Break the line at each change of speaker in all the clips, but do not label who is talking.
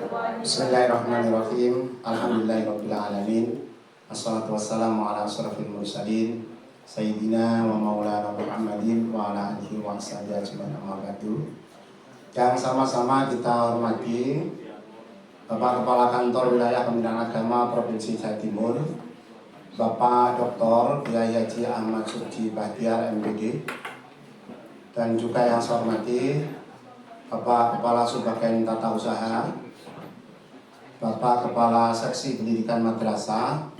Bismillahirrahmanirrahim. Alhamdulillahirabbil alamin. Wassalatu wassalamu ala asyrafil mursalin sayyidina wa maulana Muhammadin wa ala alihi wa sahbihi ajmain. Amma ba'du. Yang sama-sama kita hormati Bapak Kepala Kantor Wilayah Kementerian Agama Provinsi Jawa Timur, Bapak Dr. Kiai Haji Ahmad Suci Bahtiar MPD, dan juga yang saya hormati Bapak Kepala Subbagian Tata Usaha, Bapak Kepala Seksi Pendidikan Madrasah,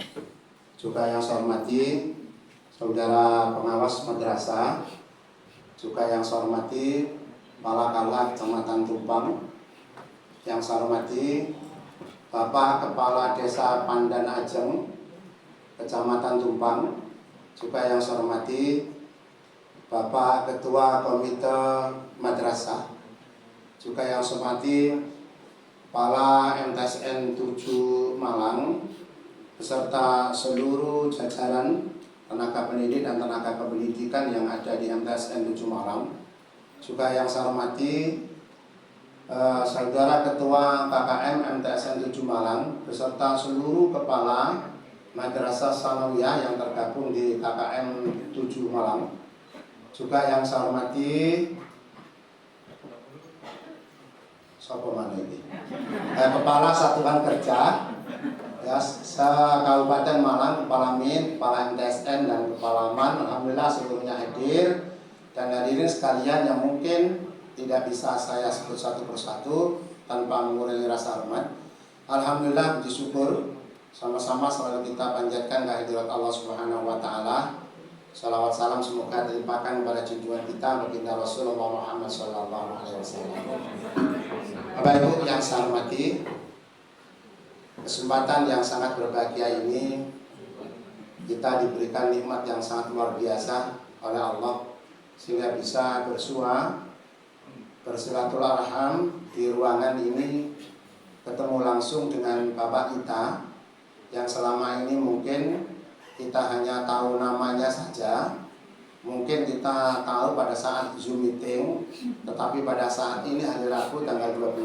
juga yang saya hormati Saudara Pengawas Madrasah, juga yang saya hormati Kepala Kalak Kecamatan Tumpang, yang saya hormati Bapak Kepala Desa Pandan Ajeng Kecamatan Tumpang, juga yang saya hormati Bapak Ketua Komite Madrasah, juga yang saya hormati Kepala MTSN 7 Malang beserta seluruh jajaran tenaga pendidik dan tenaga kependidikan yang ada di MTSN 7 Malang. Juga yang saya hormati Saudara Ketua KKM MTSN 7 Malang beserta seluruh kepala Madrasah Sanawiyah yang tergabung di KKM 7 Malang. Juga yang saya hormati Kepala Satuan Kerja ya, Kabupaten Malang, Kepala MIN, Kepala MTSN, dan Kepala MAN. Alhamdulillah seluruhnya hadir. Dan hadirin sekalian yang mungkin tidak bisa saya sebut satu persatu tanpa mengurangi rasa hormat. Alhamdulillah, puji syukur sama-sama selalu kita panjatkan kehadirat Allah Subhanahu wa taala. Salawat salam semoga dilimpahkan kepada junjungan kita baginda Rasulullah Muhammad sallallahu alaihi wasallam. Bapak Ibu yang saya hormati, kesempatan yang sangat berbahagia ini kita diberikan nikmat yang sangat luar biasa oleh Allah sehingga bisa bersua bersilaturahim di ruangan ini, ketemu langsung dengan Bapak kita yang selama ini mungkin kita hanya tahu namanya saja. Mungkin kita tahu pada saat Zoom meeting, tetapi pada saat ini hari Rabu tanggal 12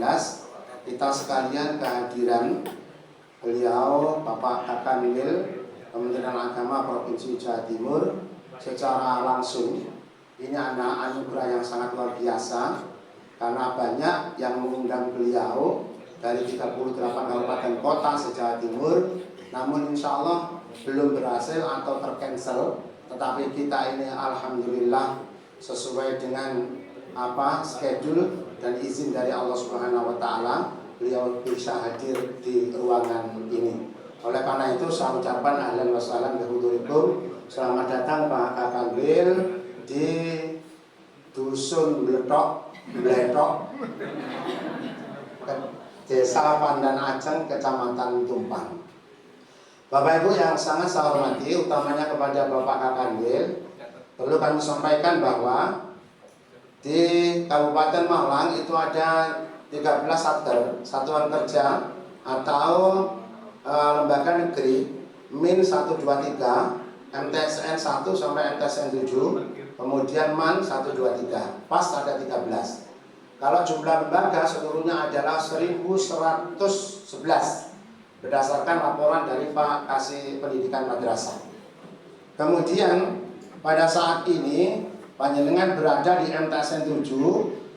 kita sekalian kehadiran beliau Bapak Kakanwil Kementerian Agama Provinsi Jawa Timur secara langsung. Ini anugerah yang sangat luar biasa karena banyak yang mengundang beliau dari 38 kabupaten kota se-Jawa Timur, namun insya Allah belum berhasil atau tercancel. Tetapi kita ini alhamdulillah sesuai dengan schedule dan izin dari Allah Subhanahu wa taala, beliau bisa hadir di ruangan ini. Oleh karena itu saya ucapkan ahlan wa sahlan bihudurikum. Selamat datang Pak Kakanwil di Dusun Bletok Desa Pandan Ajeng Kecamatan Tumpang. Bapak Ibu yang sangat saya hormati, utamanya kepada Bapak Kakanwil, perlu kami sampaikan bahwa di Kabupaten Malang itu ada 13 satuan kerja atau lembaga negeri MIN 123, MTSN 1 sampai MTSN 7, kemudian MAN 123, pas ada 13. Kalau jumlah lembaga seluruhnya adalah 1111 berdasarkan laporan dari Pak Kasih Pendidikan Madrasah. Kemudian pada saat ini panjenengan berada di MTSN 7,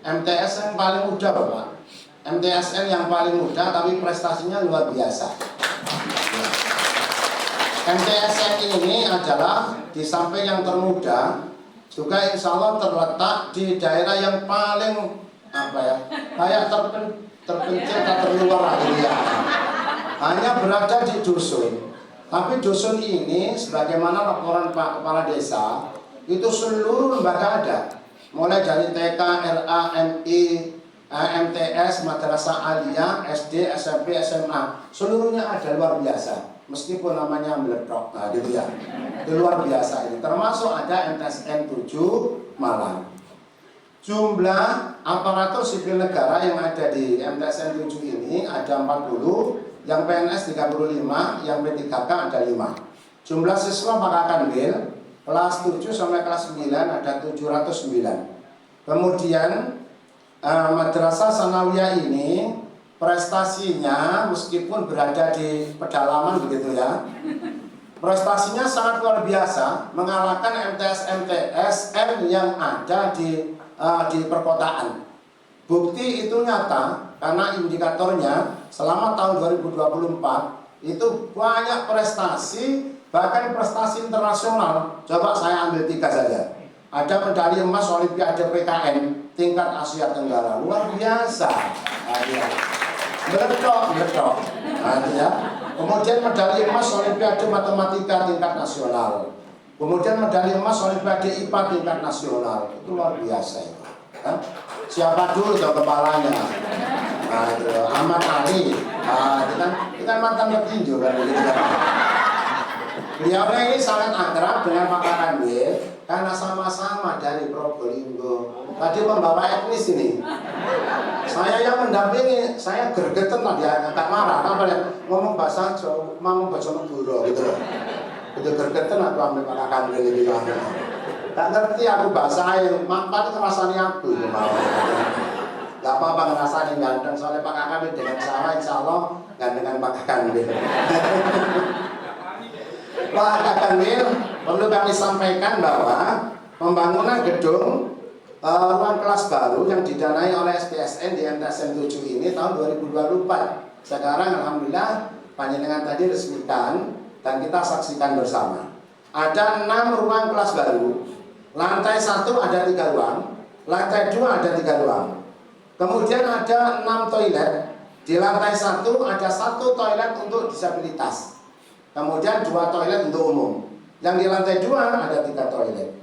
MTSN paling muda Bapak. MTSN yang paling muda tapi prestasinya luar biasa. MTSN ini adalah di samping yang termuda juga insya Allah terletak di daerah yang paling kayak terpencil atau terluar ya. Hanya berada di dusun. Tapi dusun ini sebagaimana laporan Pak Kepala Desa itu seluruh lembaga ada, mulai dari TK, RA, MI, MTS, Madrasah Aliyah, SD, SMP, SMA, seluruhnya ada, luar biasa. Meskipun namanya meledak, gitu ya. Itu luar biasa ini. Termasuk ada MTSN 7 Malang. Jumlah aparatur sipil negara yang ada di MTSN 7 ini ada 40. Yang PNS 35, yang P3K ada 5. Jumlah siswa Pak Kakanwil kelas 7 sampai kelas 9 ada 709. Kemudian Madrasah Sanawiyah ini prestasinya meskipun berada di pedalaman begitu ya, prestasinya sangat luar biasa, mengalahkan MTS-MTSN yang ada di perkotaan. Bukti itu nyata karena indikatornya selama tahun 2024 itu banyak prestasi, bahkan prestasi internasional. Coba saya ambil 3 saja. Ada medali emas Olimpiade PKN tingkat Asia Tenggara, luar biasa. Meledak. Ya. Kemudian medali emas Olimpiade Matematika tingkat nasional. Kemudian medali emas Olimpiade IPA tingkat nasional. Itu luar biasa itu. Ya. Siapa dulu tuh kepalanya? Nah, itu Ahmad Ali. Nah, itu kan mantan petinju kan begitu kan. Beliaunya ini sangat akrab dengan Pak Kakanwil karena sama-sama dari Probolinggo. Tadi membawa etnis ini. Saya yang mendampingi, saya gergeten lah dia agak marah. Apa ya? Ngomong bahasa Jawa, ngomong bahasa Madura gitu loh. Itu gergeten aku ambil Pak Kakanwil ini kan. Gak ngerti aku bahasa yang mampan ngerasani aku itu mau. Gak apa-apa ngerasani ganteng soalnya Pak Kakanwil dengan saya insya Allah gantengan Pak Kakanwil. Pak Kakanwil perlu kami sampaikan bahwa pembangunan gedung ruang kelas baru yang didanai oleh SPSN di MTSN 7 ini tahun 2024. Sekarang alhamdulillah panjenengan tadi resmikan dan kita saksikan bersama. Ada 6 ruang kelas baru. Lantai 1 ada 3 ruang, lantai 2 ada 3 ruang. Kemudian ada 6 toilet. Di lantai 1 ada 1 toilet untuk disabilitas. Kemudian 2 toilet untuk umum. Yang di lantai 2 ada 3 toilet.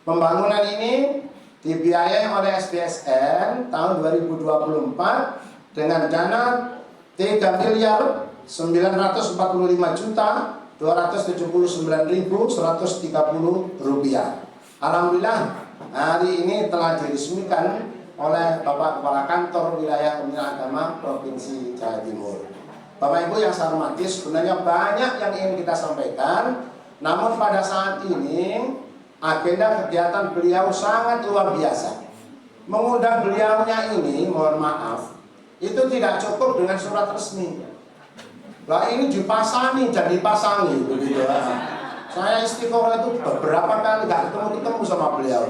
Pembangunan ini dibiayai oleh SPSN tahun 2024 dengan dana 3.945.279.130 rupiah. Alhamdulillah hari ini telah diresmikan oleh Bapak Kepala Kantor Wilayah Kementerian Agama Provinsi Jawa Timur. Bapak Ibu yang saya hormati, sebenarnya banyak yang ingin kita sampaikan, namun pada saat ini agenda kegiatan beliau sangat luar biasa. Mengundang beliaunya ini, mohon maaf, itu tidak cukup dengan surat resmi. Nah ini dipasangi dan dipasangi begitu. Saya istiqoroh itu beberapa kali gak ketemu sama beliau.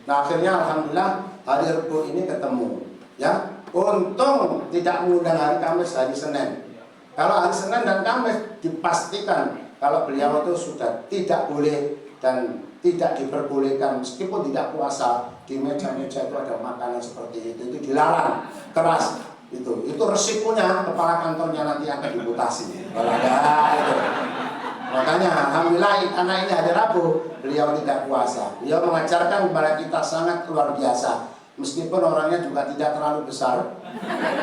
Nah akhirnya alhamdulillah hari Rabu ini ketemu. Ya, untung tidak mengundang hari Kamis, hari Senin. Kalau hari Senin dan Kamis dipastikan kalau beliau itu sudah tidak boleh dan tidak diperbolehkan meskipun tidak puasa di meja-meja itu ada makanan seperti itu dilarang keras. Itu resikonya kepala kantornya nanti akan diputasi. Kalau ada itu. Makanya alhamdulillah karena ini hari Rabu beliau tidak puasa. Beliau mengajarkan kepada kita sangat luar biasa. Meskipun orangnya juga tidak terlalu besar.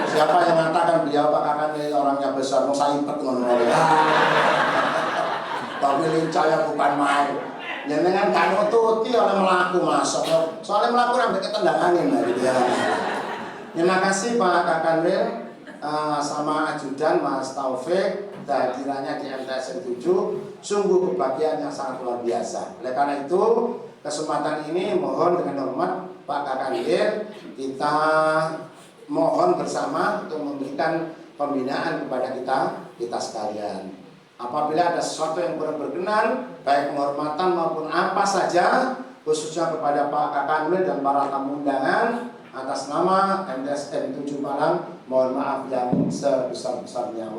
Siapa yang mengatakan beliau Pak Kakanwil orangnya besar, mau saya impet ngono-ngono. Tapi lincahnya bukan main. Jangan kan nututi oleh melaku masuk. Soalnya melaku sampai ketendang angin gitu ya. Terima kasih Pak Kakanwil sama ajudan Mas Taufik kehadirannya di MTSN 7 sungguh kebahagiaan yang sangat luar biasa. Oleh karena itu kesempatan ini mohon dengan hormat Pak Kakanwil kita mohon bersama untuk memberikan pembinaan kepada kita sekalian. Apabila ada sesuatu yang kurang berkenan, baik penghormatan maupun apa saja, khususnya kepada Pak Kakanwil dan para tamu undangan, atas nama MTSN 7 Malang, mohon maaf yang sebesar-besarnya.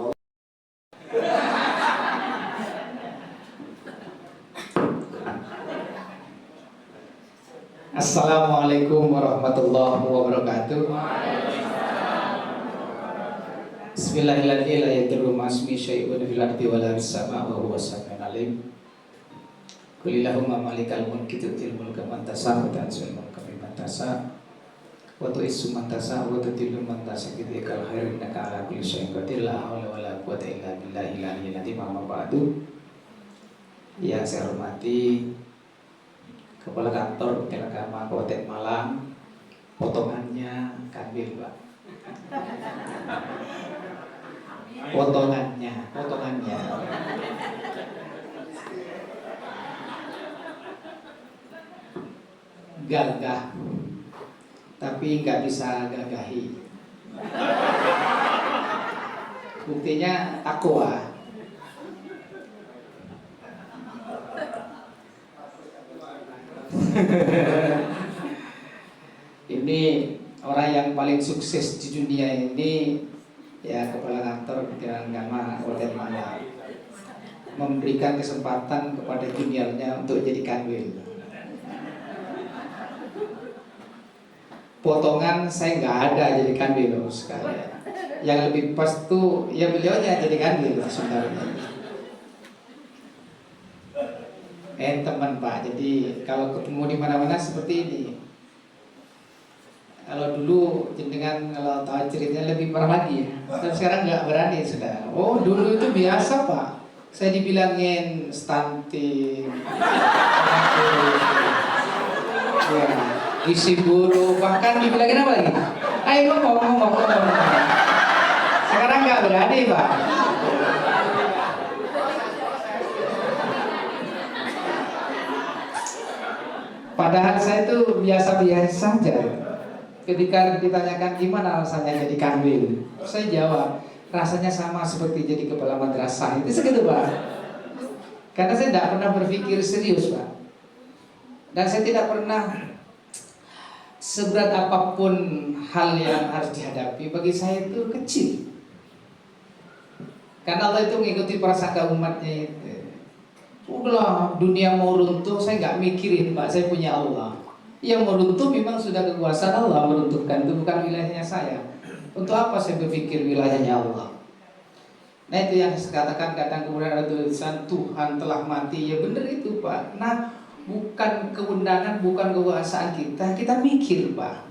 Assalamualaikum warahmatullahi wabarakatuh. Bismillahirrahmanirrahim. La yadurru ma'asmi syai'un fil ardi wa la fis sama' wa huwas samiul alim. Qulillahumma malikal mulki tu'til mulka man tasha' wa tanzi'ul mulka mimman tasha' wa tu'izzu man tasha' wa tudhillu man tasha' bidzikal khair innaka 'ala kulli syai'in qadir. La haula wa la quwwata illa billahil aliyyil azim. Amma ba'du. Yang saya hormati Kepala Kantor Kementerian Agama Kabupaten Malang, potongannya Kanwil, Pak. Potongannya. Gagah, tapi nggak bisa gagahi. Buktinya takwa. Ini orang yang paling sukses di dunia ini, ya, kepala kantor Kementerian Agama Kabupaten Malang, memberikan kesempatan kepada juniornya untuk jadi kanwil. Potongan saya nggak ada jadi kanwil sekali. Yang lebih pas tuh ya beliaunya jadi kanwil sebenarnya. Teman Pak, jadi kalau ketemu di mana-mana seperti ini. Kalau dulu jenengan kalau tahu ceritanya lebih parah lagi, tapi sekarang nggak berani sudah. Oh dulu itu biasa Pak, saya dibilangin stunting, ya, isi buru, bahkan dibilangin apa lagi? Ayo ngomong. Sekarang nggak berani Pak. Padahal saya itu biasa-biasa saja. Ketika ditanyakan gimana rasanya jadi kanwil, saya jawab rasanya sama seperti jadi kepala madrasah. Itu segitu Pak. Karena saya tidak pernah berpikir serius Pak. Dan saya tidak pernah seberat apapun hal yang harus dihadapi, bagi saya itu kecil. Karena Allah itu mengikuti prasangka umatnya itu. Udahlah, dunia mau runtuh saya nggak mikirin Pak, saya punya Allah. Yang meruntuh memang sudah kekuasaan Allah meruntuhkan, itu bukan wilayahnya saya. Untuk apa saya berpikir wilayahnya Allah? Nah itu yang saya katakan, kadang kemudian ada tulisan Tuhan telah mati. Ya benar itu Pak. Nah bukan keundangan, bukan kekuasaan kita mikir Pak.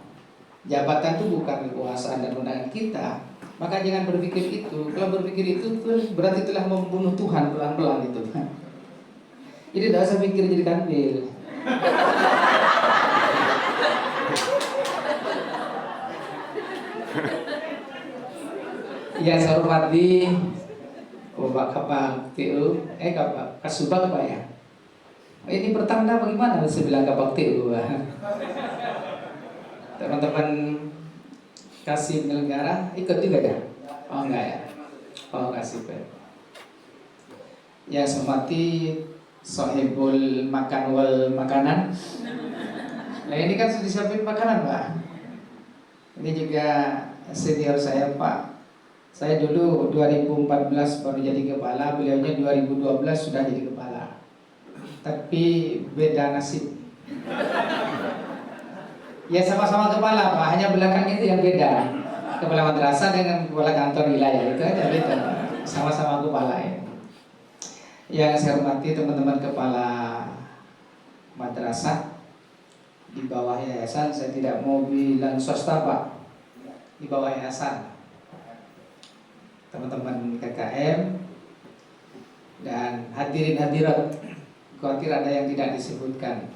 Jabatan itu bukan kekuasaan dan keundangan kita. Maka jangan berpikir itu. Kalau berpikir itu berarti telah membunuh Tuhan pelan-pelan itu Pak. Jadi tidak usah pikir jadi kanwil. Ya saya hormati Bapak Kabak TU, Kabak Kasubag Pak ya. Ini pertanda bagaimana saya bilang Kabak TU. Teman-teman kasih penyelenggara ikut juga ya? Oh enggak ya? Oh kasih Pak. Ya saya hormati Sohibul makan wal makanan. Nah ini kan sudah disiapin makanan Pak. Ini juga senior saya Pak. Saya dulu 2014 baru jadi kepala, beliaunya 2012 sudah jadi kepala. Tapi beda nasib. Ya sama-sama kepala Pak, hanya belakang itu yang beda. Kepala madrasah dengan kepala kantor wilayah itu aja beda. Sama-sama kepala ya. Yang saya hormati teman-teman kepala madrasah di bawah yayasan, saya tidak mau bilang swasta Pak, di bawah yayasan. Teman-teman KKM dan hadirin hadirat, khawatir ada yang tidak disebutkan.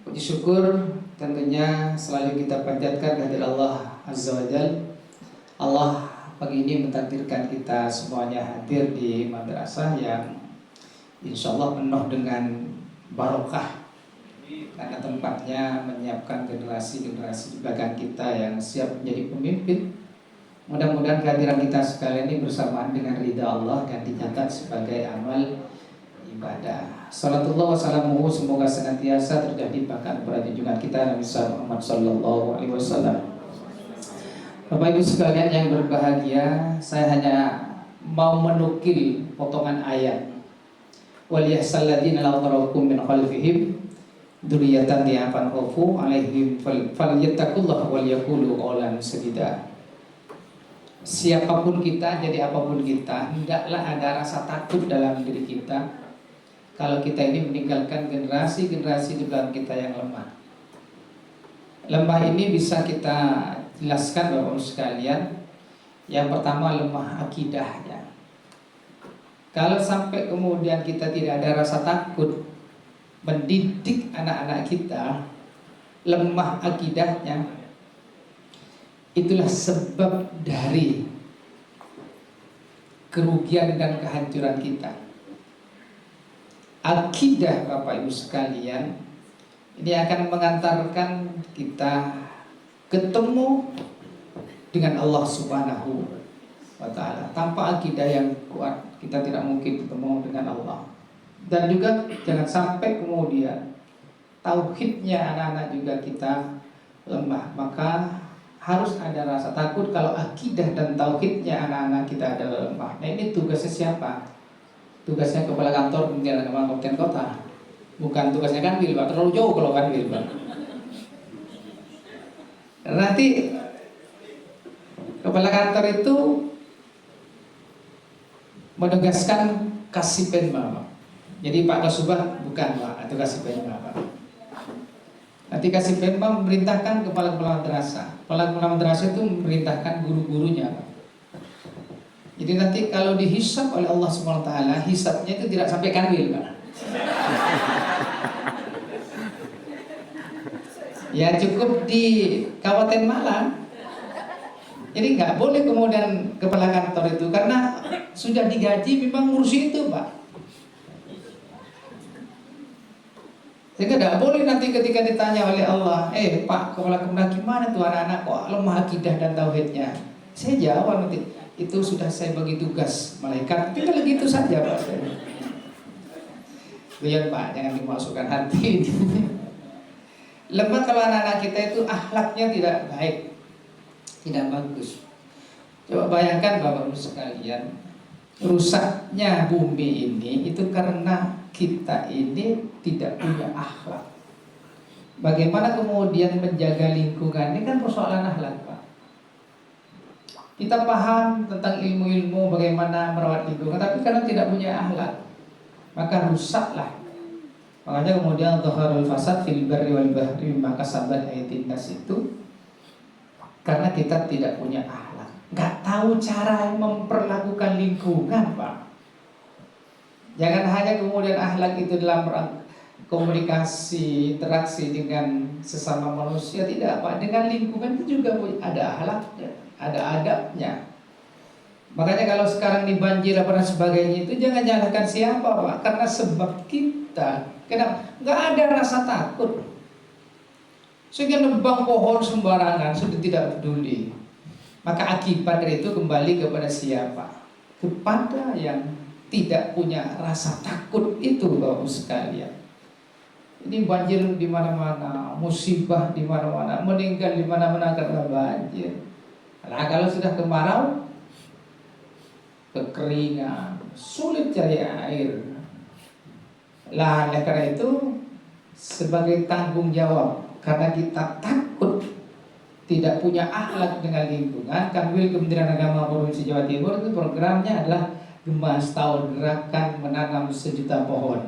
Puji syukur tentunya selalu kita panjatkan kehadirat Allah Azza wa Jalla. Allah pagi ini mentakdirkan kita semuanya hadir di madrasah yang insya Allah penuh dengan barokah, karena tempatnya menyiapkan generasi-generasi di belakang kita yang siap menjadi pemimpin. Mudah-mudahan kehadiran kita sekalian ini bersamaan dengan ridha Allah dan dicatat sebagai amal ibadah. Salatullah wassalamuhu semoga senantiasa terjadi bahkan pada junjungan kita Nabi Muhammad sallallahu alaihi wasallam. Bapak Ibu sekalian yang berbahagia, saya hanya mau menukil potongan ayat. Wal yahsal ladzina law tarakum min khalfihim dzurriyyatan dha'afan khafu 'alaihim falyattaqullaha wal yaqulu qawlan sadida. Siapapun kita, jadi apapun kita, hendaklah ada rasa takut dalam diri kita kalau kita ini meninggalkan generasi-generasi di belakang kita yang lemah. Lemah ini bisa kita jelaskan Bapak-Ibu sekalian. Yang pertama lemah akidahnya. Kalau sampai kemudian kita tidak ada rasa takut mendidik anak-anak kita, lemah akidahnya, itulah sebab dari kerugian dan kehancuran kita. Akidah Bapak Ibu sekalian ini akan mengantarkan kita ketemu dengan Allah Subhanahu wa ta'ala. Tanpa akidah yang kuat, kita tidak mungkin bertemu dengan Allah. Dan juga jangan sampai kemudian tauhidnya anak-anak juga kita lemah. Maka harus ada rasa takut kalau akidah dan tauhidnya anak-anak kita adalah lemah. Nah, ini tugasnya siapa? Tugasnya kepala kantor Kementerian Agama Kabupaten Kota. Bukan tugasnya Kanwil, Pak. Terlalu jauh kalau Kanwil, Pak. Nanti kepala kantor itu menegaskan Kasipendma, Pak. Jadi Pak Kasubah bukan, Pak, itu Kasipendma, Pak. Nanti Kasipendma memerintahkan kepala-kepala madrasah. Kepala-kepala madrasah itu memerintahkan guru-gurunya, Pak. Jadi nanti kalau dihisab oleh Allah SWT, hisabnya itu tidak sampai Kanwil, Pak. Ya cukup di Kabupaten Malang. Jadi nggak boleh kemudian kepala kantor itu, karena sudah digaji memang ngurus itu, Pak. Sehingga tidak boleh nanti ketika ditanya oleh Allah, Pak kepala kementerian gimana tuh anak-anak kok lemah akidah dan tauhidnya? Saya jawab nanti, itu sudah saya bagi tugas malaikat. Tinggal gitu saja, Pak. Lihat, Pak, jangan dimasukkan hati. Lemah kalau anak-anak kita itu akhlaknya tidak baik, tidak bagus. Coba bayangkan Bapak Ibu sekalian, rusaknya bumi ini itu karena kita ini tidak punya akhlak. Bagaimana kemudian menjaga lingkungan? Ini kan persoalan akhlak, Pak. Kita paham tentang ilmu-ilmu bagaimana merawat lingkungan, tapi karena tidak punya akhlak, maka rusaklah. Makanya kemudian dhaharul fasad fil barri wal bahri maka sabat ayatin nas itu karena kita tidak punya akhlak, nggak tahu cara memperlakukan lingkungan, Pak. Jangan hanya kemudian akhlak itu dalam komunikasi, interaksi dengan sesama manusia, tidak, Pak. Dengan lingkungan itu juga ada akhlaknya, ada adabnya. Makanya kalau sekarang di banjir apa dan sebagainya itu jangan nyalahkan siapa, Pak, karena sebab kita. Kenapa? Nggak ada rasa takut. Sehingga nebang pohon sembarangan, sudah tidak peduli. Maka akibat dari itu kembali kepada siapa? Kepada yang tidak punya rasa takut itu, Bapak sekalian. Ini banjir di mana-mana, musibah di mana-mana, meninggal di mana-mana karena banjir. Nah, kalau sudah kemarau, kekeringan, sulit cari air. Lah, oleh karena itu sebagai tanggung jawab, karena kita takut tidak punya akhlak dengan lingkungan, Kanwil Kementerian Agama Provinsi Jawa Timur itu programnya adalah Gemas Tahun Gerakan Menanam 1 Juta Pohon.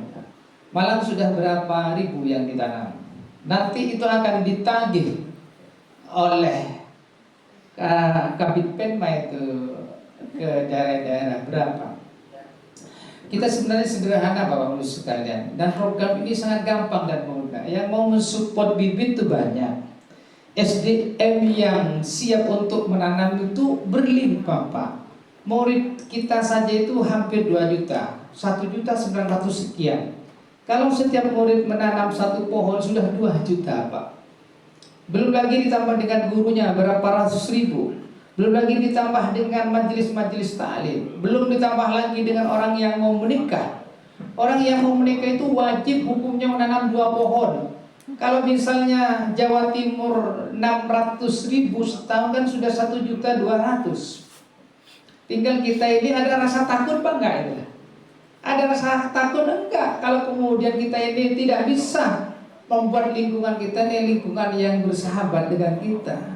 Malang sudah berapa ribu yang ditanam. Nanti itu akan ditagih oleh Kabid Penma itu ke daerah-daerah berapa. Kita sebenarnya sederhana, Bapak Ibu sekalian, dan program ini sangat gampang dan mudah. Yang mau mensupport bibit itu banyak. SDM yang siap untuk menanam itu berlimpah, Pak. Murid kita saja itu hampir 2 juta, 1.900.000 sekian. Kalau setiap murid menanam 1 pohon sudah 2 juta, Pak. Belum lagi ditambah dengan gurunya berapa ratus ribu. Belum lagi ditambah dengan majelis-majelis ta'lim. Belum ditambah lagi dengan orang yang mau menikah. Orang yang mau menikah itu wajib hukumnya menanam 2 pohon. Kalau misalnya Jawa Timur 600.000 setahun kan sudah 1.200.000. Tinggal kita ini ada rasa takut, Pak, enggak itu? Ada rasa takut enggak kalau kemudian kita ini tidak bisa membuat lingkungan kita ini lingkungan yang bersahabat dengan kita.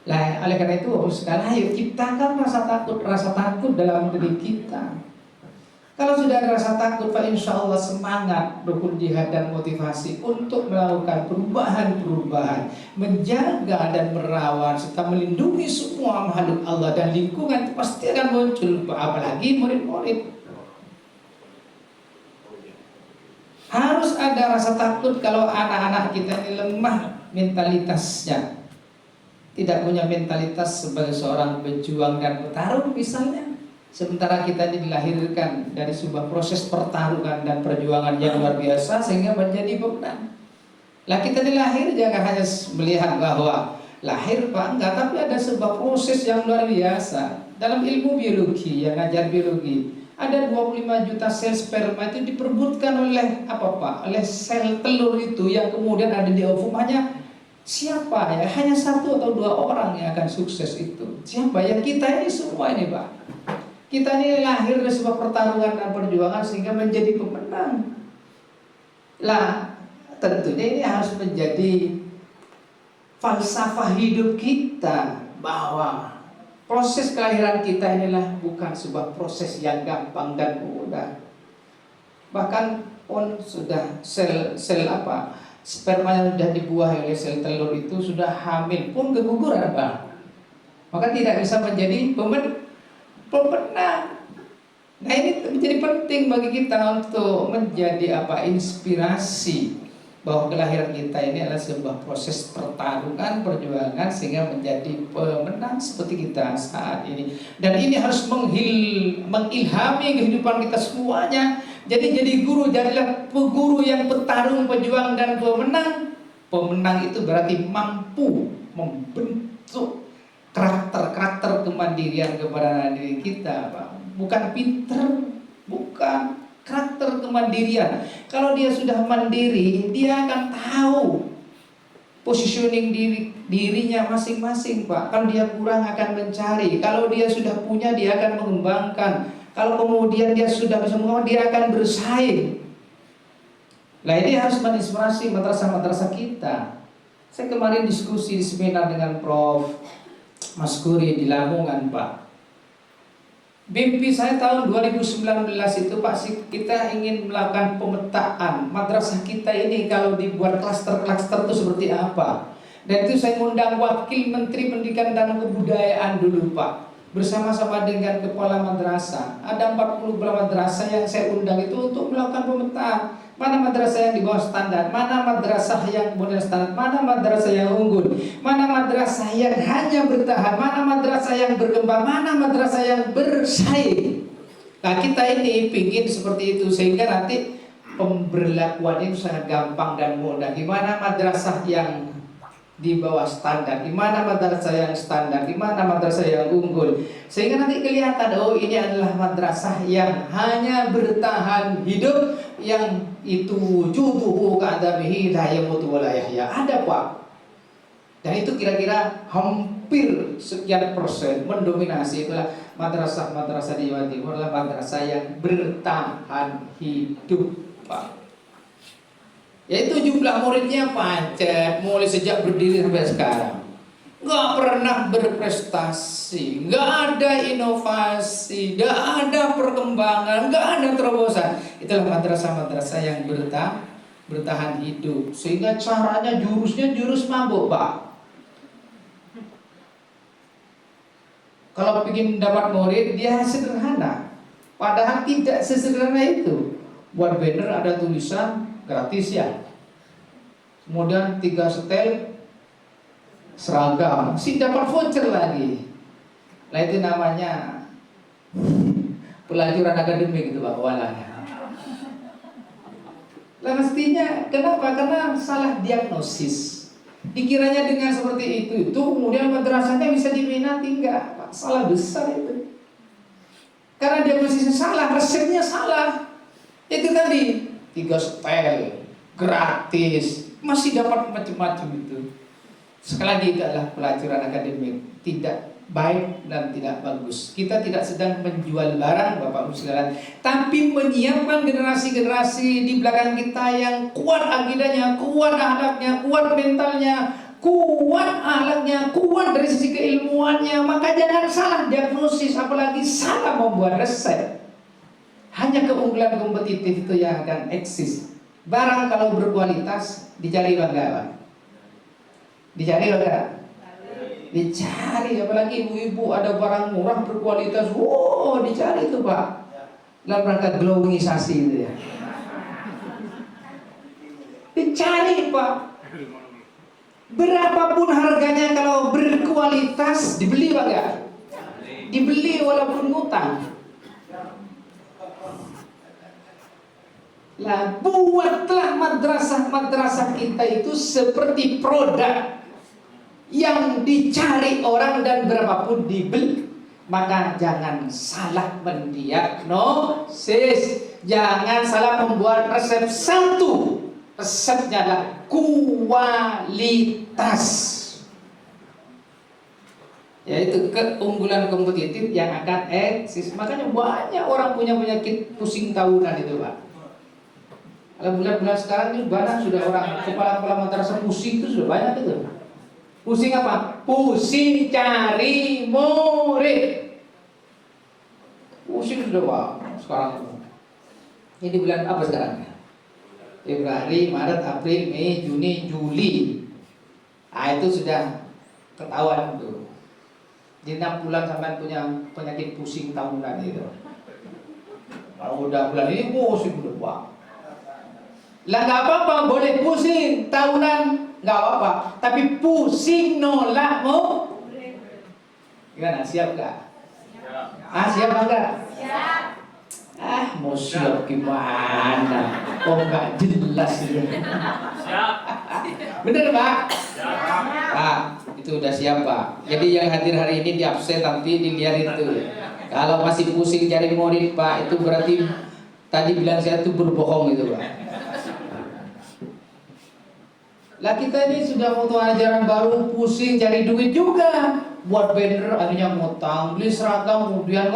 Lah, oleh karena itu sekarang ayo ciptakan rasa takut dalam diri kita. Kalau sudah ada rasa takut, Pak, insya Allah semangat rukun jihad dan motivasi untuk melakukan perubahan-perubahan, menjaga dan merawat serta melindungi semua makhluk Allah dan lingkungan itu pasti akan muncul, Pak. Apalagi murid-murid. Harus ada rasa takut kalau anak-anak kita ini lemah mentalitasnya. Tidak punya mentalitas sebagai seorang pejuang dan petarung misalnya. Sementara kita ini dilahirkan dari sebuah proses pertarungan dan perjuangan yang luar biasa sehingga menjadi pemenang. Lah kita dilahir jangan hanya melihat bahwa lahir Pak, enggak, tapi ada sebuah proses yang luar biasa. Dalam ilmu biologi, yang ngajar biologi, ada 25 juta sel sperma itu diperebutkan oleh apa Pak? Oleh sel telur itu yang kemudian ada di ovum. Hanya siapa ya? Hanya 1 atau 2 orang yang akan sukses itu. Siapa ya? Kita ini semua ini Pak. Kita ini lahir dari sebuah pertarungan dan perjuangan sehingga menjadi pemenang. Lah, tentunya ini harus menjadi falsafah hidup kita, bahwa proses kelahiran kita inilah bukan sebuah proses yang gampang dan mudah. Bahkan pun sudah sel sperma yang sudah dibuahi oleh sel telur itu sudah hamil pun keguguran Pak. Maka tidak bisa menjadi pemenang. Nah, ini menjadi penting bagi kita untuk menjadi inspirasi bahwa kelahiran kita ini adalah sebuah proses pertarungan, perjuangan sehingga menjadi pemenang seperti kita saat ini. Dan ini harus mengilhami kehidupan kita semuanya. Jadi guru, jadilah guru yang bertarung, pejuang dan pemenang. Pemenang itu berarti mampu membentuk karakter kemandirian kepada diri kita, Pak. Bukan pinter, bukan karakter kemandirian. Kalau dia sudah mandiri, dia akan tahu positioning dirinya masing-masing, Pak. Kalau dia kurang akan mencari. Kalau dia sudah punya, dia akan mengembangkan. Kalau kemudian dia sudah bisa mengembangkan, dia akan bersaing. Nah, ini harus menginspirasi madrasah-madrasah kita. Saya kemarin diskusi di seminar dengan Prof. Maskuri di Lamongan, Pak. Mimpi saya tahun 2019 itu Pak, kita ingin melakukan pemetaan madrasah kita ini kalau dibuat klaster-klaster itu seperti apa. Dan itu saya mengundang Wakil Menteri Pendidikan dan Kebudayaan dulu Pak, bersama-sama dengan kepala madrasah. Ada 40 kepala madrasah yang saya undang itu untuk melakukan pemetaan. Mana madrasah yang di bawah standar, mana madrasah yang model standar, mana madrasah yang unggul, mana madrasah yang hanya bertahan, mana madrasah yang berkembang, mana madrasah yang bersaing. Nah, kita ini pingin seperti itu sehingga nanti pemberlakuan itu sangat gampang dan mudah. Di mana madrasah yang di bawah standar, di mana madrasah yang standar, di mana madrasah yang unggul, sehingga nanti kelihatan, oh ini adalah madrasah yang hanya bertahan hidup, yang itu wujuduhu ka'adabihi la yamutu wa la yahya. Ada Pak. Dan itu kira-kira hampir sekian persen mendominasi itulah madrasah-madrasah di Jawa Timur adalah madrasah yang bertahan hidup, Pak. Yaitu jumlah muridnya pancet mulai sejak berdiri sampai sekarang nggak pernah berprestasi, nggak ada inovasi, nggak ada perkembangan, nggak ada terobosan. Itulah madrasah-madrasah yang bertahan hidup. Sehingga caranya jurusnya jurus mabuk, Pak. Kalau ingin dapat murid, dia sederhana. Padahal tidak sesederhana itu. Buat banner ada tulisan gratis ya. Kemudian 3 setel seragam, si dapat voucher lagi. Nah, itu namanya pelajaran akademik gitu Pak, walanya. Lah mestinya kenapa? Karena salah diagnosis. Dikiranya dengan seperti itu kemudian madrasahnya bisa diminati, enggak, Pak. Salah besar itu. Karena diagnosisnya salah, resepnya salah. Itu tadi 3 setel gratis, masih dapat macam-macam itu. Sekali lagi itu adalah pelajaran akademik, tidak baik dan tidak bagus. Kita tidak sedang menjual barang Bapak Ibu sekalian, tapi menyiapkan generasi-generasi di belakang kita yang kuat akidahnya, kuat akhlaknya, kuat mentalnya, kuat akhlaknya, kuat dari sisi keilmuannya. Maka jangan salah diagnosis, apalagi salah membuat resep. Hanya keunggulan kompetitif itu yang akan eksis. Barang kalau berkualitas dicari bangga, dicari bangga, dicari. Apalagi ibu-ibu ada barang murah berkualitas, wow, dicari itu Pak. Dalam rangka glowingisasi itu ya, dicari Pak. Berapapun harganya kalau berkualitas dibeli bangga, dibeli walaupun ngutang. Lah, buatlah madrasah-madrasah kita itu seperti produk yang dicari orang dan berapapun dibeli. Maka jangan salah mendiagnosis, jangan salah membuat resep. Satu, resepnya adalah kualitas, yaitu keunggulan kompetitif yang akan eksis. Makanya banyak orang punya penyakit pusing tahunan itu, Pak. Kalau bulan-bulan sekarang ini banyak sudah orang kepala-kepala terasa pusing itu sudah banyak itu. Pusing apa? Pusing cari murid. Pusing sudah Pak sekarang. Ini di bulan apa sekarang? Februari, Maret, April, Mei, Juni, Juli. Ah, itu sudah ketahuan tuh. Di 6 bulan sampai punya penyakit pusing tahunan itu. Kalau udah bulan ini pusing udah Pak. Lah nggak apa-apa, boleh pusing tahunan nggak apa-apa. Tapi pusing nolak mau? Gimana? Siap nggak? Ah, siap nggak? Siap. Ah, mau siap gimana? Oh nggak jelas ini.
Siap.
Bener Pak?
Siap.
Ah, itu udah siap Pak. Jadi yang hadir hari ini di absen, nanti dilihat itu. Kalau masih pusing cari murid Pak, itu berarti tadi bilang saya tuh berbohong itu Pak. Lah kita ini sudah mau ajaran baru, pusing cari duit juga. Buat banner akhirnya ngutang, beli seragam, kemudian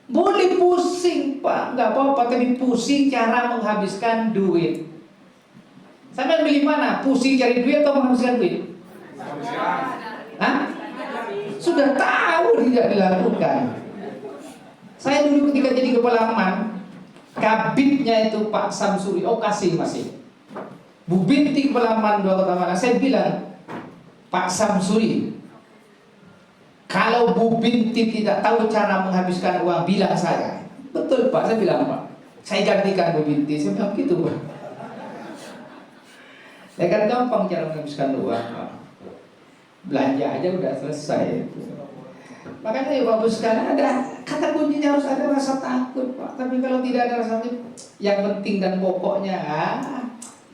boleh pusing Pak, nggak apa-apa, tapi pusing cara menghabiskan duit. Sampai beli mana? Pusing cari duit atau menghabiskan duit? Hah? Sudah tahu tidak dilakukan. Saya dulu ketika jadi kepala MAN, kabitnya itu Pak Samsuri, kasih masih. Bu Binti kepala MAN 2 Kota Malang, saya bilang, Pak Samsuri, kalau Bu Binti tidak tahu cara menghabiskan uang, bilang saya. Betul Pak, saya bilang Pak, saya gantikan Bu Binti. Saya bilang gitu Pak. Ya kan gampang cara menghabiskan uang Pak. Belanja aja udah selesai. Makanya ya Bapak sekalian, ada kata kuncinya, harus ada rasa takut Pak. Tapi kalau tidak ada rasa takut, yang penting dan pokoknya,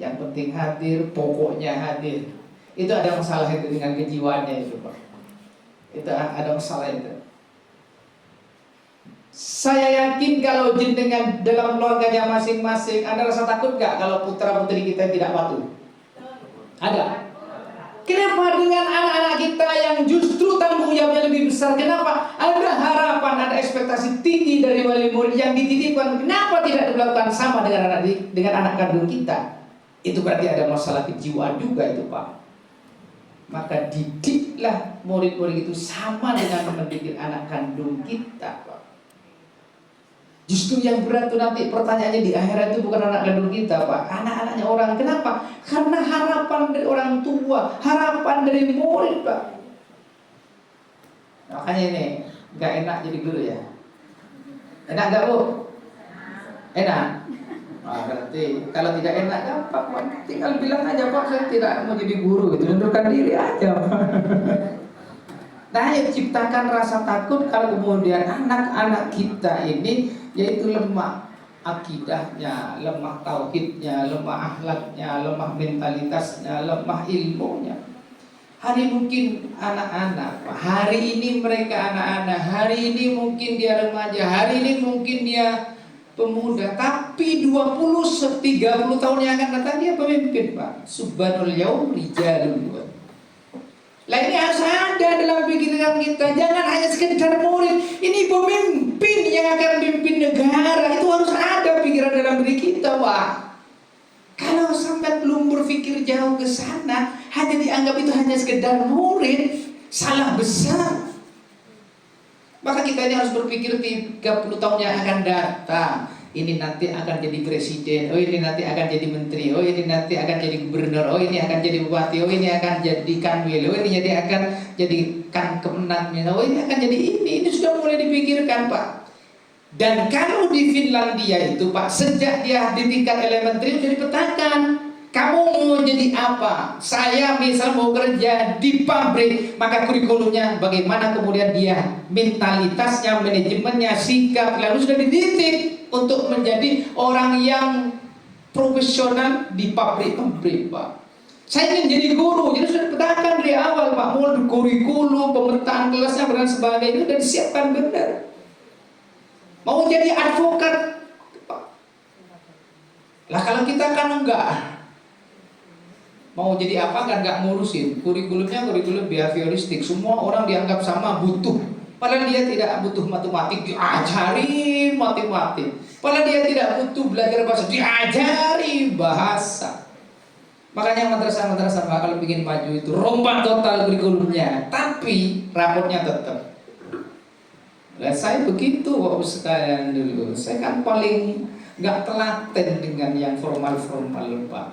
yang penting hadir, pokoknya hadir. Itu ada masalah itu dengan kejiwaannya itu Pak. Itu ada masalah itu. Saya yakin kalau jenengan dalam keluarganya masing-masing, ada rasa takut gak kalau putra putri kita tidak patuh? Ada. Kenapa dengan anak-anak kita yang justru tanggung jawabnya lebih besar? Kenapa? Ada harapan, ada ekspektasi tinggi dari wali murid yang dititipkan. Kenapa tidak dilakukan sama dengan anak kandung kita? Itu berarti ada masalah kejiwaan juga itu Pak. Maka didiklah murid-murid itu sama dengan mendidik anak kandung kita Pak. Justru yang berat itu nanti pertanyaannya di akhirat itu bukan anak kandung kita Pak, anak-anaknya orang. Kenapa? Karena harapan dari orang tua, harapan dari murid Pak. Makanya ini gak enak jadi guru ya. Enak gak Bu? Enak. Nah, berarti kalau tidak enak gampang Pak, tinggal bilang aja Pak, saya tidak mau jadi guru, itu mundurkan diri aja Pak. Nah, ya ciptakan rasa takut kalau kemudian anak-anak kita ini yaitu lemah akidahnya, lemah tauhidnya, lemah akhlaknya, lemah mentalitasnya, lemah ilmunya. Hari mungkin anak-anak, hari ini mereka anak-anak, hari ini mungkin dia remaja, hari ini mungkin dia pemuda, tapi 20-30 tahun yang akan datang dia pemimpin Pak. Subhanul yaum rijalun. Lah ini harus ada dalam pikiran kita. Jangan hanya sekedar murid. Ini pemimpin yang akan memimpin negara. Itu harus ada pikiran dalam diri kita Pak. Kalau sampai belum berpikir jauh ke sana, hanya dianggap itu hanya sekedar murid, salah besar. Maka kita ini harus berpikir 30 tahun yang akan datang. Ini nanti akan jadi presiden, ini nanti akan jadi menteri, ini nanti akan jadi gubernur, ini akan jadi bupati, ini akan jadi kanwil, ini akan jadi kemenang, ini akan jadi ini sudah mulai dipikirkan Pak. Dan kalau di Finlandia itu Pak, sejak dia di tingkat elementary sudah dipetakan, kamu mau jadi apa? Saya misal mau kerja di pabrik, maka kurikulumnya bagaimana, kemudian dia mentalitasnya, manajemennya, sikap, lalu sudah dididik untuk menjadi orang yang profesional di pabrik-pabrik Pak. Saya ingin jadi guru, jadi sudah petakan dari awal Pak, mulai kurikulum, pemetaan kelasnya dan sebagainya itu sudah disiapkan benar. Mau jadi advokat, Pak. Lah kalau kita kan enggak, mau jadi apa kan enggak ngurusin kurikulumnya, kurikulum behavioristik, semua orang dianggap sama butuh. Padahal dia tidak butuh matematik, diajari matematik. Padahal dia tidak butuh belajar bahasa, diajari bahasa. Makanya madrasah-madrasah kalau bikin maju itu rombak total kurikulumnya, tapi rapotnya tetap. Lah saya begitu Bapak sekalian dulu. Saya kan paling nggak telaten dengan yang formal-formal Pak.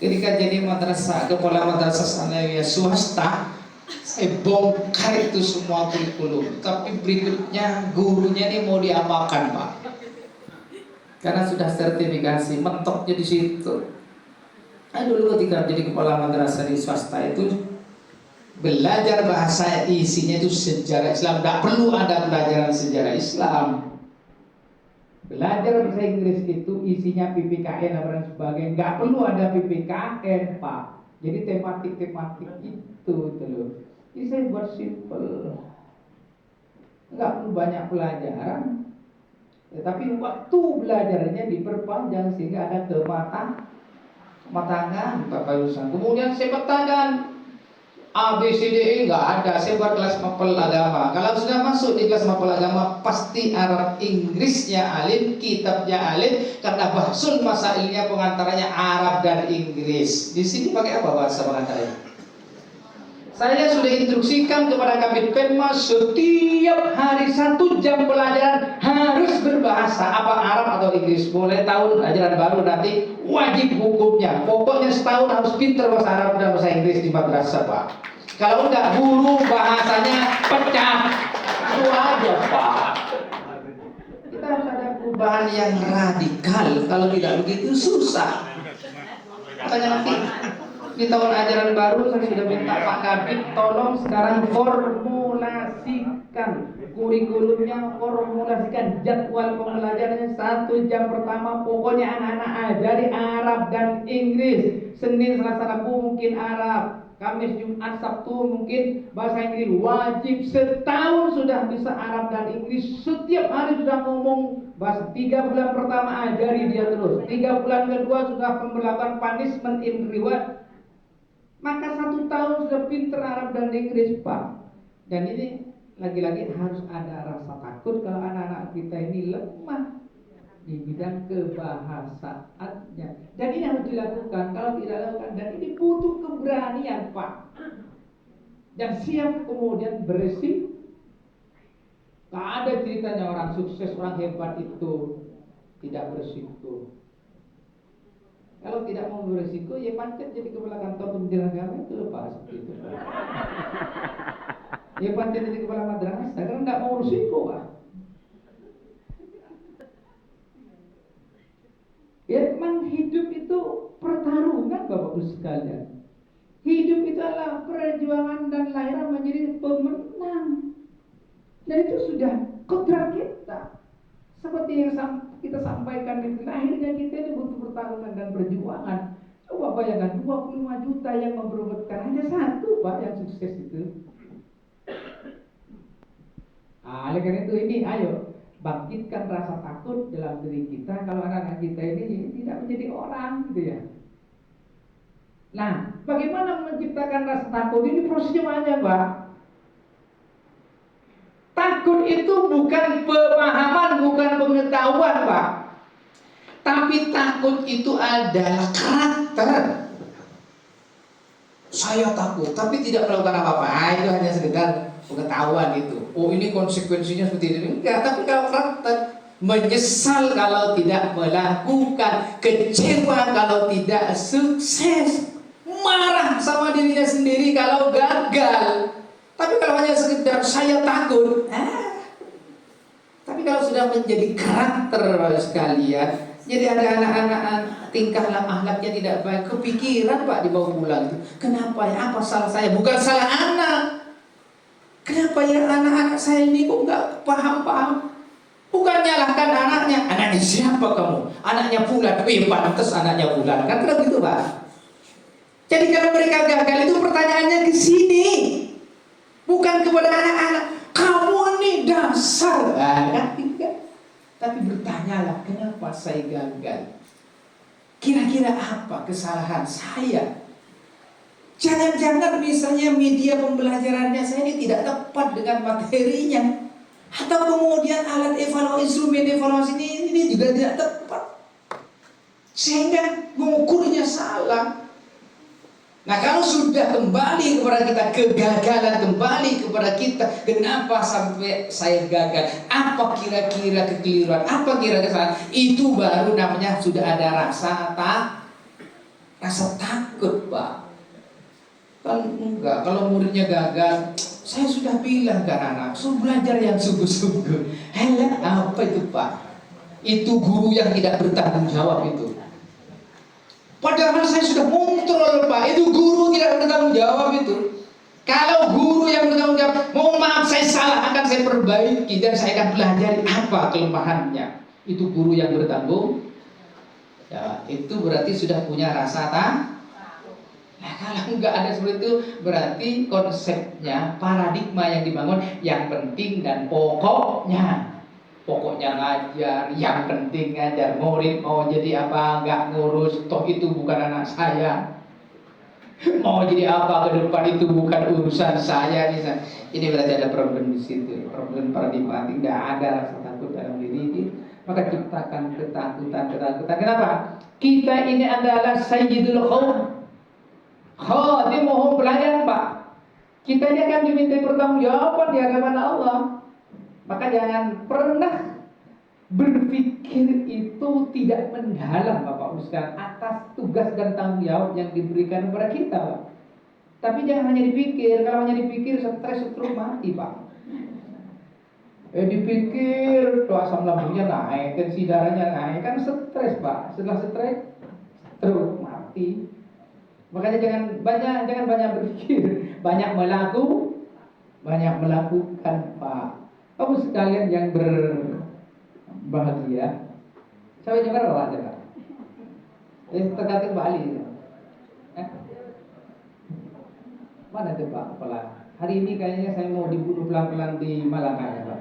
Ketika jadi madrasah, kepala madrasah sanawiyah swasta, saya bongkar itu semua kurikulum. Tapi berikutnya gurunya ini mau diapakan Pak? Karena sudah sertifikasi, mentoknya di situ. Nah, dulu ketika jadi kepala madrasah di swasta itu belajar bahasa isinya itu sejarah Islam, tidak perlu ada pelajaran sejarah Islam. Belajar bahasa Inggris itu isinya PPKN dan sebagainya, nggak perlu ada PPKN Pak. Jadi tematik-tematik itu loh. Ini saya buat simple, nggak perlu banyak pelajaran, tetapi waktu belajarnya diperpanjang sehingga ada kematangan Bapak Yusan. Kemudian saya petakan A, B, C, D, E nggak ada. Saya buat kelas mapel agama. Kalau sudah masuk di kelas mapel agama, pasti Arab Inggrisnya alim, kitabnya alim, karena bahsul masailnya pengantaranya Arab dan Inggris. Di sini pakai apa bahasa pengantaranya? Saya sudah instruksikan kepada Kabid Penmas setiap hari 1 jam pelajaran harus berbahasa apa Arab atau Inggris. Mulai tahun ajaran baru nanti wajib hukumnya. Pokoknya setahun harus pintar bahasa Arab dan bahasa Inggris di madrasah Pak. Kalau enggak guru bahasanya pecah. Itu aja Pak. Kita harus ada perubahan yang radikal. Kalau tidak begitu susah. Makanya nanti di tahun ajaran baru saya sudah minta Pak Kabid tolong sekarang formulasikan kurikulumnya, formulasikan jadwal pembelajarannya. 1 jam pertama pokoknya anak-anak ajari Arab dan Inggris. Senin, Selasa, Rabu mungkin Arab, Kamis, Jumat, Sabtu mungkin bahasa Inggris. Wajib setahun sudah bisa Arab dan Inggris. Setiap hari sudah ngomong bahasa. 3 bulan pertama ajari dia terus. 3 bulan kedua sudah pemberlakuan punishment in reward. Maka 1 tahun sudah pinter Arab dan Inggris Pak. Dan ini lagi-lagi harus ada rasa takut kalau anak-anak kita ini lemah di bidang kebahasaannya. Dan ini harus dilakukan. Kalau tidak dilakukan, dan ini butuh keberanian Pak. Dan siap kemudian beresiko. Gak ada ceritanya orang sukses, orang hebat itu tidak beresiko. Kalau tidak mau beresiko, ya pancet jadi kepala kantor Kementerian Agama itu Pak, seperti itu. Ya pancet jadi kepala madrasah, karena tidak mau beresiko Pak. Ya memang hidup itu pertarungan Bapak-Ibu sekalian. Hidup itu adalah perjuangan dan lahir menjadi pemenang. Dan itu sudah kodrat kita. Seperti yang kita sampaikan itu, akhirnya kita ini butuh pertarungan dan perjuangan. Coba bayangkan 25 juta yang memperebutkan, hanya 1 Pak yang sukses itu. Oleh karena itu ini ayo bangkitkan rasa takut dalam diri kita kalau anak-anak kita ini tidak menjadi orang gitu ya. Nah, bagaimana menciptakan rasa takut? Ini prosesnya banyak Pak. Takut itu bukan pemahaman, bukan pengetahuan Pak. Tapi takut itu adalah karakter. Saya takut, tapi tidak melakukan apa-apa. Itu hanya sekedar pengetahuan itu. Oh ini konsekuensinya seperti ini. Enggak, tapi kalau karakter, menyesal kalau tidak melakukan, kecewa kalau tidak sukses, marah sama dirinya sendiri kalau gagal. Tapi kalau hanya sekedar saya takut, tapi kalau sudah menjadi karakter sekalian, jadi ada anak-anak tingkah akhlaknya tidak baik, kepikiran Pak dibawa pulang itu. Kenapa ya? Apa salah saya? Bukan salah anak. Kenapa ya anak-anak saya ini kok nggak paham-paham? Bukan nyalahkan anaknya. Anaknya siapa kamu? Anaknya Fulan. Pantas anaknya Fulan. Kan begitu Pak. Jadi kalau mereka gagal itu pertanyaannya ke sini, bukan kepada anak-anak. Kamu ini dasar, kan? Tapi bertanyalah, kenapa saya gagal? Kira-kira apa kesalahan saya? Jangan-jangan misalnya media pembelajarannya saya ini tidak tepat dengan materinya, atau kemudian alat evaluasi, instrumen evaluasi ini juga tidak tepat, sehingga mengukurnya salah. Nah, kalau sudah kembali kepada kita, kegagalan kembali kepada kita, kenapa sampai saya gagal? Apa kira-kira kekeliruan? Apa kira-kira kesalahan? Itu baru namanya sudah ada rasa takut, Pak. Kan enggak, kalau muridnya gagal, saya sudah bilang ke anak, suruh belajar yang sungguh-sungguh. Helah, apa itu, Pak? Itu guru yang tidak bertanggung jawab itu. Padahal saya sudah kontrol, Pak. Itu guru tidak bertanggung jawab itu. Kalau guru yang bertanggung jawab, mohon maaf saya salah, akan saya perbaiki dan saya akan pelajari apa kelemahannya. Itu guru yang bertanggung. Ya, itu berarti sudah punya rasa Nah, kalau enggak ada seperti itu, berarti konsepnya, paradigma yang dibangun yang penting dan pokoknya. Pokoknya ngajar, yang penting ngajar. Murid mau jadi apa enggak ngurus, toh itu bukan anak saya. Mau jadi apa ke depan itu bukan urusan saya. Ini berarti ada problem di situ. Problem paradigma, tidak ada rasa takut dalam diri ini. Maka ciptakan ketakutan. Kenapa? Kita ini adalah sayyidul qaum. Dia mohon pelayan, Pak. Kita ini akan diminta pertanggungjawaban di hadapan Allah. Maka jangan pernah berpikir itu tidak mendalam, Bapak Ibu sekalian, atas tugas dan tanggung jawab yang diberikan kepada kita, Pak. Tapi jangan hanya dipikir. Kalau hanya dipikir, stres terus mati, Pak. Dipikir tuh asam lambungnya naik, tensi darahnya naik, kan stres, Pak. Setelah stres terus mati. Makanya jangan banyak berpikir, banyak melakukan, Pak. Kamu sekalian yang berbahagia, sampai jam berapa aja, Pak? Tergantung Bali. Mana tuh, Pak? Hari ini kayaknya saya mau dibunuh pelan-pelan di Malaka, ya, Pak.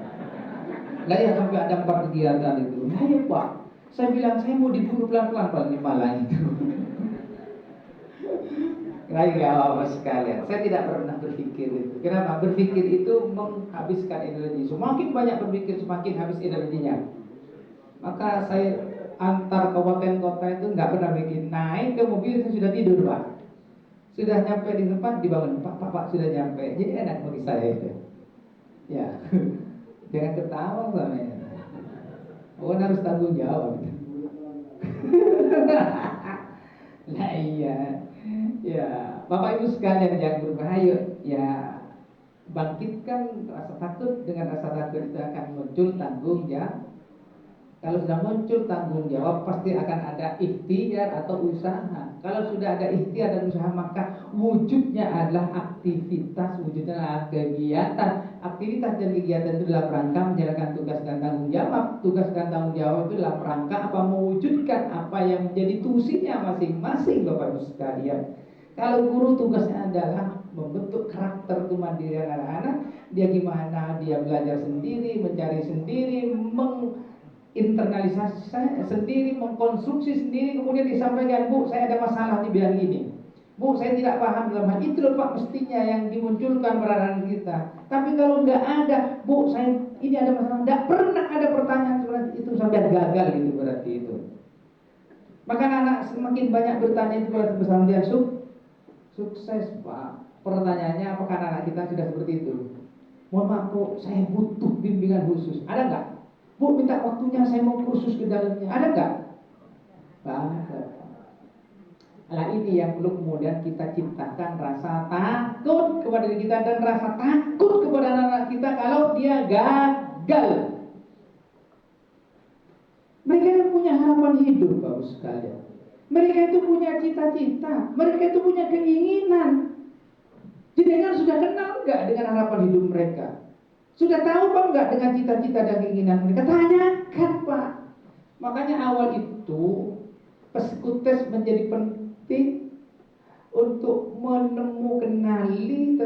Lah ya, sampai ada 4 kegiatan itu. Nah ya, Pak, saya bilang saya mau dibunuh pelan-pelan di Malang itu. Baik, Bapak sekalian, saya tidak pernah berpikir itu. Kenapa? Berpikir itu menghabiskan energi. Semakin banyak berpikir, semakin habis energinya. Maka saya antar kabupaten kota itu nggak pernah bikin. Naik ke mobil saya sudah tidur, Pak. Sudah nyampe di tempat dibangun, Pak sudah nyampe. Jadi enak bagi saya itu. Ya, jangan ketawa sama ya. Pokoknya harus tanggung jawab. Nah iya. Ya, Bapak Ibu sekalian yang berbahaya, ya bangkitkan rasa takut. Dengan rasa takut itu akan muncul tanggung jawab. Kalau sudah muncul tanggung jawab, pasti akan ada ikhtiar atau usaha. Kalau sudah ada ikhtiar dan usaha, maka wujudnya adalah aktivitas, wujudnya adalah kegiatan. Aktivitas dan kegiatan itu dalam rangka menjalankan tugas dan tanggung jawab. Tugas dan tanggung jawab itu dalam rangka apa? Mewujudkan apa yang menjadi tusinya masing-masing, Bapak Ibu sekalian. Kalau guru tugasnya adalah membentuk karakter kemandirian anak-anak, dia gimana dia belajar sendiri, mencari sendiri, menginternalisasi sendiri, mengkonstruksi sendiri, kemudian disampaikan, Bu, saya ada masalah di bidang ini. Bu, saya tidak paham dalam hal itu, loh Pak, mestinya yang dimunculkan pada anak kita. Tapi kalau nggak ada, Bu, saya ini ada masalah, nggak pernah ada pertanyaan seperti itu sampai gagal gitu, berarti itu. Maka anak semakin banyak bertanya itu berarti bersama dia sukses, Pak. Pertanyaannya, apakah anak kita sudah seperti itu? Mohon maaf, Bu, saya butuh bimbingan khusus. Ada nggak? Bu, minta waktunya, saya mau kursus ke dalamnya. Ada nggak? Banget. Nah, ini yang perlu kemudian kita ciptakan rasa takut kepada diri kita dan rasa takut kepada anak-anak kita kalau dia gagal. Mereka yang punya harapan hidup, Bapak sekalian. Mereka itu punya cita-cita, mereka itu punya keinginan. Jenengan sudah kenal nggak dengan harapan hidup mereka? Sudah tahu Pak nggak dengan cita-cita dan keinginan mereka? Tanyakan, Pak. Makanya awal itu psikotes menjadi penting
untuk mengenali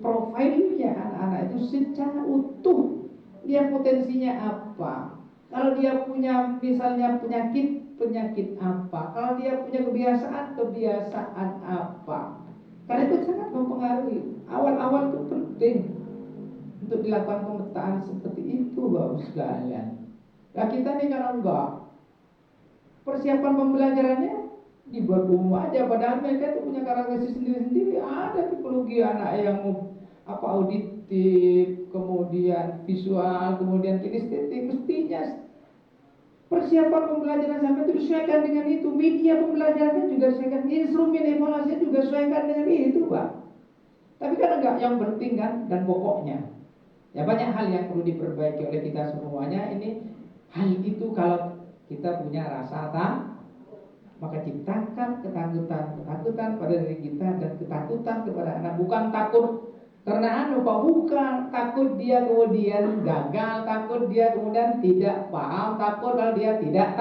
profilnya anak-anak itu secara utuh. Dia potensinya apa? Kalau dia punya misalnya penyakit apa? Kalau dia punya kebiasaan apa? Karena itu sangat mempengaruhi. Awal-awal itu penting untuk dilakukan pemetaan seperti itu, Bapak sekalian. Nah kita nih kalau enggak, persiapan pembelajarannya dibuat umum aja, padahal mereka itu punya karakteristik sendiri-sendiri. Ada tipologi anak yang auditif, kemudian visual, kemudian kinestetik. Mestinya persiapan pembelajaran sampai itu disesuaikan dengan itu. Media pembelajarannya juga disesuaikan, instrumen evaluasinya juga disesuaikan dengan itu, Pak. Tapi kan enggak, yang penting kan dan pokoknya. Ya banyak hal yang perlu diperbaiki oleh kita semuanya. Ini hal itu kalau kita punya rasa maka ciptakan ketakutan pada diri kita dan ketakutan kepada anak. Bukan takut karena bukan takut dia kemudian gagal, takut dia kemudian tidak paham, takut kalau dia tidak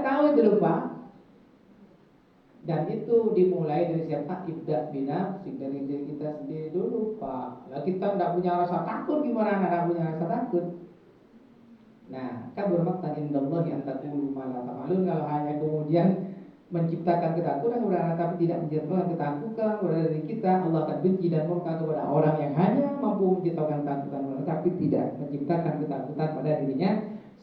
tahu itu lupa. Dan itu dimulai dari siapa? Ibda bina dari diri kita sendiri dulu, Pak. Lah kita tidak punya rasa takut, gimana anak punya rasa takut? Nah, kabur maqtan indallahi an taqulu ma la ta'malun. Kalau hanya kemudian menciptakan ketakutan kepada anak tapi tidak menciptakan ketakutan kepada diri kita, Allah akan benci dan murka kepada orang yang hanya mampu menciptakan ketakutan tapi tidak menciptakan ketakutan pada dirinya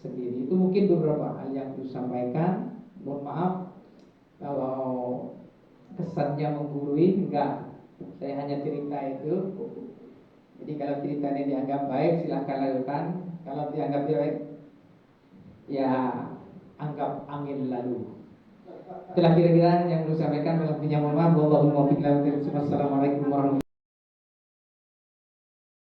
sendiri. Itu mungkin beberapa hal yang perlu sampaikan. Mohon maaf kalau kesannya menggurui, enggak. Saya hanya cerita itu. Jadi kalau ceritanya dianggap baik silahkan lakukan. Kalau dianggap jelek, ya anggap angin lalu. Itulah kira-kira yang perlu sampaikan. Dalam mohon maaf. Wassalamualaikum warahmatullahi wabarakatuh.